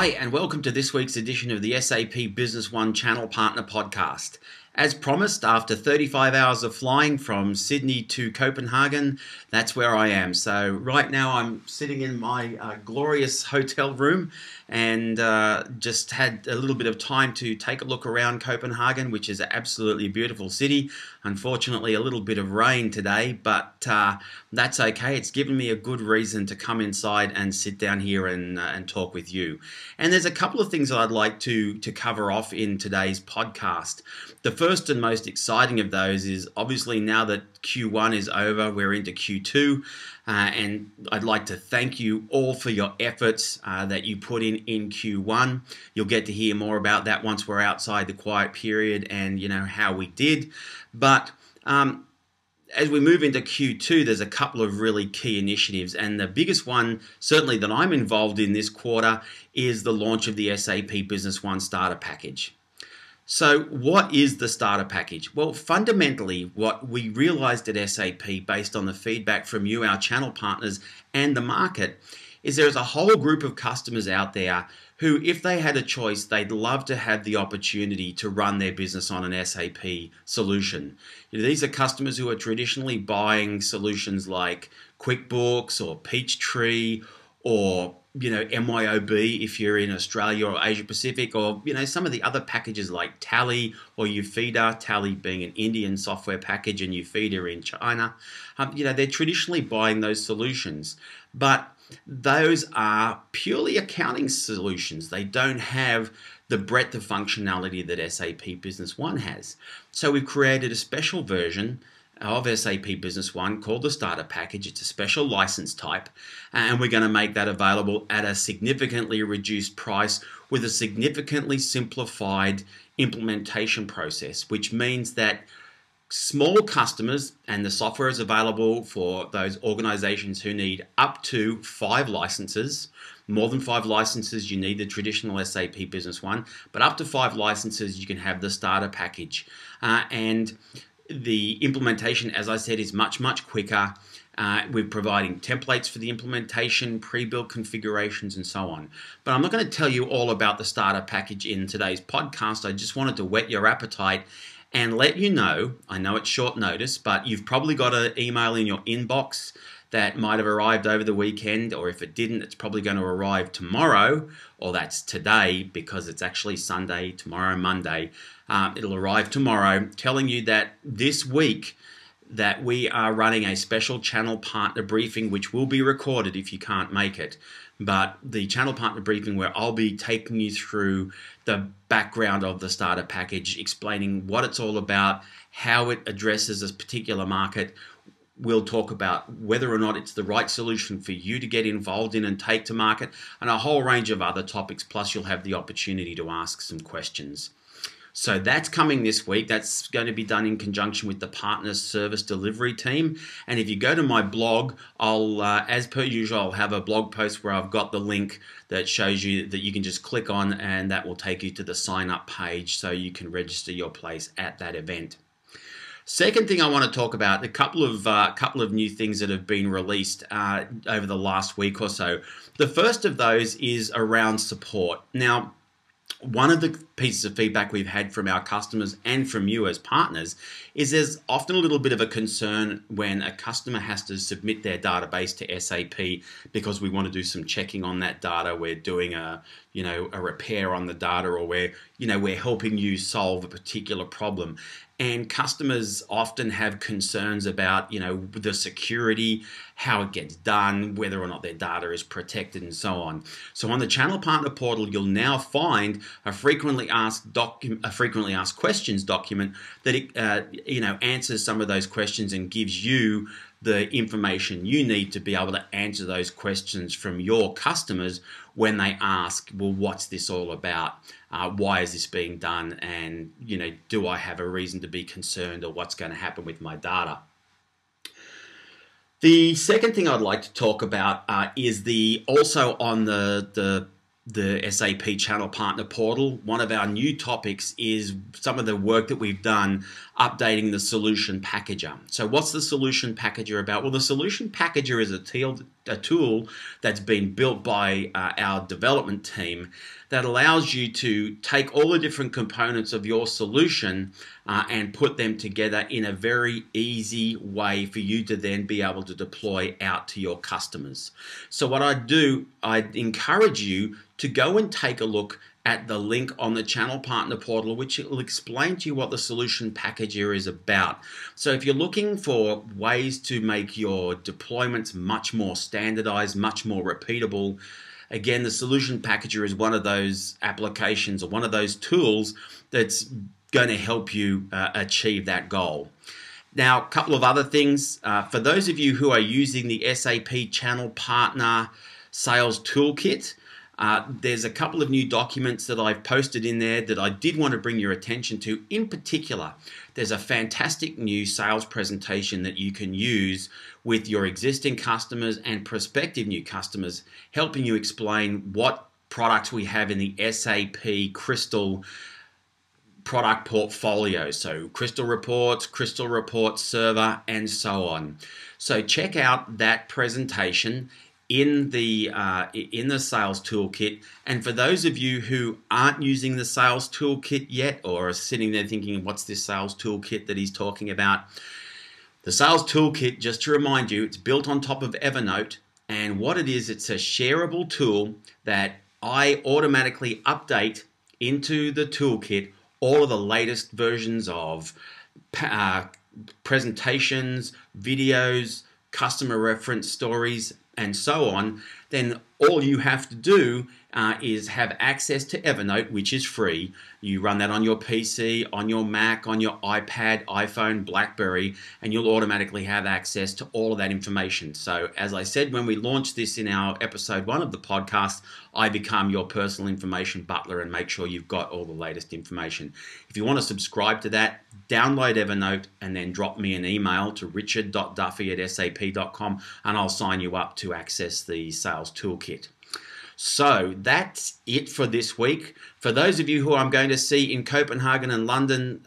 Hi, and welcome to this week's edition of the SAP Business One Channel Partner Podcast. As promised, after 35 hours of flying from Sydney to Copenhagen, that's where I am. So right now I'm sitting in my glorious hotel room and just had a little bit of time to take a look around Copenhagen, which is an absolutely beautiful city. Unfortunately, a little bit of rain today, but that's okay. It's given me a good reason to come inside and sit down here and talk with you. And there's a couple of things that I'd like to cover off in today's podcast. The first and most exciting of those is obviously now that Q1 is over, we're into Q2, and I'd like to thank you all for your efforts that you put in Q1. You'll get to hear more about that once we're outside the quiet period and how we did. But as we move into Q2, there's a couple of really key initiatives, and the biggest one, certainly that I'm involved in this quarter, is the launch of the SAP Business One Starter Package. So what is the starter package? Well, fundamentally, what we realized at SAP, based on the feedback from you, our channel partners, and the market, is there's a whole group of customers out there who, if they had a choice, they'd love to have the opportunity to run their business on an SAP solution. These are customers who are traditionally buying solutions like QuickBooks or Peachtree or MYOB if you're in Australia or Asia Pacific, or some of the other packages like Tally or Ufida, Tally being an Indian software package and Ufida in China. They're traditionally buying those solutions, but those are purely accounting solutions. They don't have the breadth of functionality that SAP Business One has. So we've created a special version of SAP Business One called the Starter Package. It's a special license type, and we're going to make that available at a significantly reduced price with a significantly simplified implementation process, which means that small customers, and the software is available for those organizations who need up to 5 licenses. More than 5 licenses, you need the traditional SAP Business One, but up to 5 licenses, you can have the Starter Package. And the implementation, as I said, is much quicker. We're providing templates for the implementation, pre-built configurations, and so on. But I'm not going to tell you all about the Starter Package in today's podcast. I just wanted to whet your appetite and let you know, I know it's short notice, but you've probably got an email in your inbox that might have arrived over the weekend, or if it didn't, it's probably going to arrive tomorrow, or that's today because it's actually Sunday, tomorrow, Monday. It'll arrive tomorrow, telling you that this week that we are running a special channel partner briefing, which will be recorded if you can't make it. But the channel partner briefing where I'll be taking you through the background of the starter package, explaining what it's all about, how it addresses a particular market. We'll talk about whether or not it's the right solution for you to get involved in and take to market, and a whole range of other topics. Plus, you'll have the opportunity to ask some questions. So that's coming this week. That's going to be done in conjunction with the Partner Service Delivery team. And if you go to my blog, I'll, as per usual, I'll have a blog post where I've got the link that shows you that you can just click on, and that will take you to the sign up page so you can register your place at that event. Second thing I want to talk about, a couple of new things that have been released over the last week or so. The first of those is around support. Now, one of the pieces of feedback we've had from our customers and from you as partners is there's often a little bit of a concern when a customer has to submit their database to SAP because we want to do some checking on that data. We're doing a repair on the data, or we're helping you solve a particular problem. And customers often have concerns about, the security, how it gets done, whether or not their data is protected, and so on. So on the Channel Partner Portal, you'll now find a frequently asked questions document that answers some of those questions and gives you the information you need to be able to answer those questions from your customers when they ask, well, what's this all about? Why is this being done? And, do I have a reason to be concerned, or what's going to happen with my data? The second thing I'd like to talk about is also on the the SAP Channel Partner Portal, one of our new topics is some of the work that we've done updating the Solution Packager. So what's the Solution Packager about? Well, the Solution Packager is a tool that's been built by our development team that allows you to take all the different components of your solution and put them together in a very easy way for you to then be able to deploy out to your customers. So what I'd encourage you to go and take a look at the link on the Channel Partner Portal, which will explain to you what the Solution Packager is about. So if you're looking for ways to make your deployments much more standardized, much more repeatable, again, the Solution Packager is one of those applications or one of those tools that's going to help you achieve that goal. Now, a couple of other things. For those of you who are using the SAP Channel Partner Sales Toolkit, there's a couple of new documents that I've posted in there that I did want to bring your attention to. In particular, there's a fantastic new sales presentation that you can use with your existing customers and prospective new customers, helping you explain what products we have in the SAP Crystal product portfolio. So Crystal Report Server, and so on. So check out that presentation in the Sales Toolkit. And for those of you who aren't using the Sales Toolkit yet, or are sitting there thinking, what's this Sales Toolkit that he's talking about? The Sales Toolkit, just to remind you, it's built on top of Evernote. And what it is, it's a shareable tool that I automatically update into the toolkit all of the latest versions of presentations, videos, customer reference stories, and so on. Then all you have to do is have access to Evernote, which is free. You run that on your PC, on your Mac, on your iPad, iPhone, BlackBerry, and you'll automatically have access to all of that information. So as I said, when we launched this in our episode 1 of the podcast, I become your personal information butler and make sure you've got all the latest information. If you want to subscribe to that, download Evernote and then drop me an email to richard.duffy@sap.com and I'll sign you up to access the Sales Toolkit. So that's it for this week. For those of you who I'm going to see in Copenhagen and London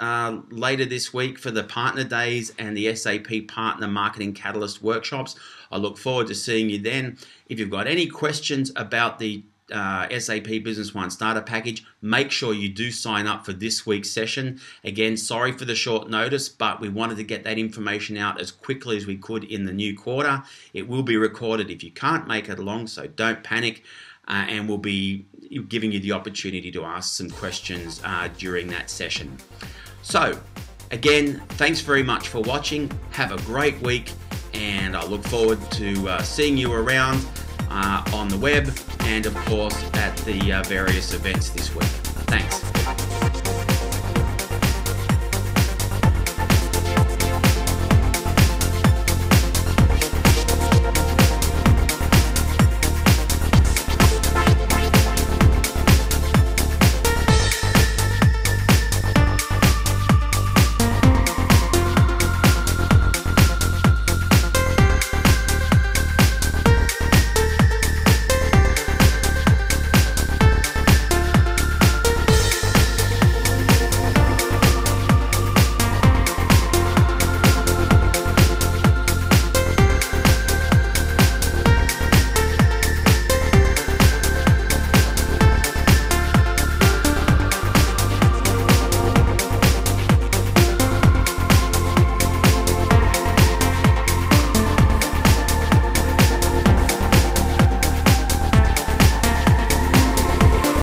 later this week for the Partner Days and the SAP Partner Marketing Catalyst workshops, I look forward to seeing you then. If you've got any questions about the SAP Business One Starter Package, make sure you do sign up for this week's session. Again, sorry for the short notice, but we wanted to get that information out as quickly as we could in the new quarter. It will be recorded if you can't make it along, so don't panic. And we'll be giving you the opportunity to ask some questions during that session. So, again, thanks very much for watching. Have a great week, and I look forward to seeing you around on the web and, of course, at the various events this week. Thanks.